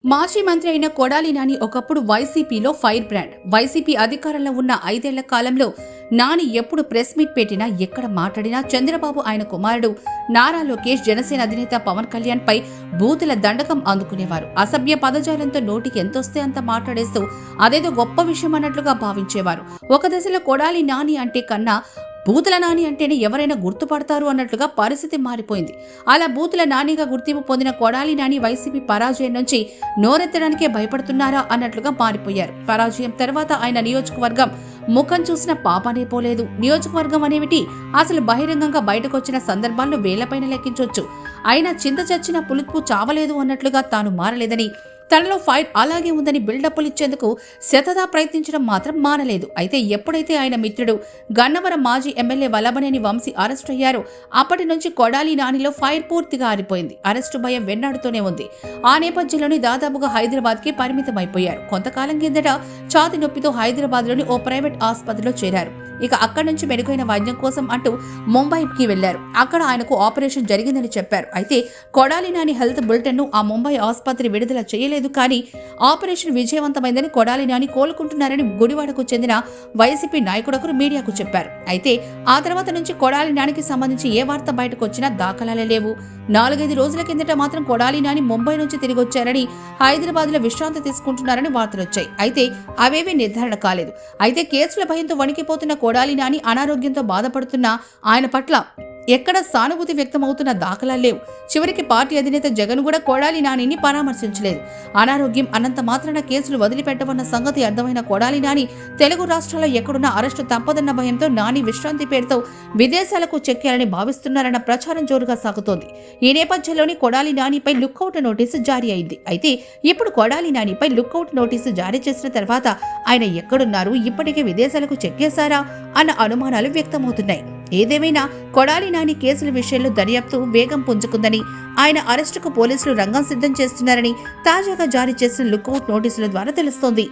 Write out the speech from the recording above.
మాజీ మంత్రి అయిన కొడాలి నాని ఒకప్పుడు వైసీపీలో ఫైర్ బ్రాండ్. వైసీపీ అధికారంలో ఉన్న 5 ఏళ్ల కాలంలో నాని ఎప్పుడు ప్రెస్ మీట్ పెట్టినా, ఎక్కడ మాట్లాడినా చంద్రబాబు, ఆయన కుమారుడు నారా లోకేష్, జనసేన అధినేత పవన్ కళ్యాణ్ పై బూతుల దండకం అందుకునేవారు. అసభ్య పదజాలంతో నోటికి ఎంతొస్తే అంత మాట్లాడేస్తూ అదేదో గొప్ప విషయం అన్నట్లుగా భావించేవారు. ఒక దశలో కొడాలి నాని అంటే కన్నా బూతుల నాని అంటేనే ఎవరైనా గుర్తుపడతారు అన్నట్లుగా పరిస్థితి మారిపోయింది. అలా బూతుల నానిగా గుర్తింపు పొందిన కొడాలి నాని వైసీపీ పరాజయం నుంచి నోరెత్తడానికే భయపడుతున్నారా అన్నట్లుగా మారిపోయారు. పరాజయం తర్వాత ఆయన నియోజకవర్గం ముఖం చూసిన పాపనే పోలేదు. నియోజకవర్గం అనేమిటి, అసలు బహిరంగంగా బయటకొచ్చిన సందర్భాలను వేలపైన లెక్కించొచ్చు. అయినా చింత చచ్చిన పులుపు చావలేదు అన్నట్లుగా తాను మారలేదని, తనలో ఫైర్ అలాగే ఉందని బిల్డప్లు ఇచ్చేందుకు శతదా ప్రయత్నించడం మాత్రం మానలేదు. అయితే ఎప్పుడైతే ఆయన మిత్రుడు గన్నవరం మాజీ ఎమ్మెల్యే వల్లభనేని వంశీ అరెస్టు అయ్యారో అప్పటి నుంచి కొడాలి నానిలో ఫైర్ పూర్తిగా ఆరిపోయింది. అరెస్టు భయం వెన్నాడుతూనే ఉంది. ఆ నేపథ్యంలోని దాదాపుగా హైదరాబాద్కి పరిమితమైపోయారు. కొంతకాలం కిందట ఛాతి నొప్పితో హైదరాబాద్లోని ఓ ప్రైవేట్ ఆసుపత్రిలో చేరారు. ఇక అక్కడి నుంచి మెరుగైన వైద్యం కోసం అంటూ ముంబైకి వెళ్లారు. అక్కడ ఆయనకు ఆపరేషన్ జరిగిందని చెప్పారు. అయితే కొడాలి నాని హెల్త్ బులెటిన్ ను ఆ ముంబై ఆసుపత్రి విడుదల చేయలేదు. కానీ ఆపరేషన్ విజయవంతమైందని, కొడాలి నాని కోలుకుంటున్నారని గుడివాడకు చెందిన వైసీపీ నాయకుడొకరు మీడియాకు చెప్పారు. అయితే ఆ తర్వాత నుంచి కొడాలి నానికి సంబంధించి ఏ వార్త బయటకు వచ్చినా దాఖలాలే లేవు. 4-5 రోజుల కిందట మాత్రం కొడాలి నాని ముంబై నుంచి తిరిగి వచ్చారని, హైదరాబాద్ లో విశ్రాంతి తీసుకుంటున్నారని వార్తలొచ్చాయి. అయితే అవేవీ నిర్ధారణ కాలేదు. అయితే కేసుల భయంతో వణికిపోతున్న కొడాలి నాని అనారోగ్యంతో బాధపడుతున్న ఆయన పట్ల ఎక్కడ సానుభూతి వ్యక్తమవుతున్న దాఖలాలు లేవు. చివరికి పార్టీ అధినేత జగన్ కూడా కొడాలి నానిని పరామర్శించలేదు. అనారోగ్యం అన్నంత మాత్రాన కేసులు వదిలిపెట్టవన్న సంగతి అర్థమైన కొడాలి నాని తెలుగు రాష్ట్రాల్లో ఎక్కడున్నా అరెస్టు తప్పదన్న భయంతో నాని విశ్రాంతి పేరుతో విదేశాలకు చెక్కారని భావిస్తున్నారన్న ప్రచారం జోరుగా సాగుతోంది. ఈ నేపథ్యంలోని కొడాలి నానిపై లుక్అవుట్ నోటీసు జారీ అయింది. అయితే ఇప్పుడు కొడాలి నానిపై లుక్అవుట్ నోటీసు జారీ చేసిన తర్వాత ఆయన ఎక్కడున్నారు, ఇప్పటికే విదేశాలకు చెక్కేశారా అన్న అనుమానాలు వ్యక్తమవుతున్నాయి. ఏదేమైనా కొడాలి నాని కేసుల విషయంలో దర్యాప్తు వేగం పుంజుకుందని, ఆయన అరెస్టుకు పోలీసులు రంగం సిద్ధం చేస్తున్నారని తాజాగా జారీ చేసిన లుక్అవుట్ నోటీసుల ద్వారా తెలుస్తోంది.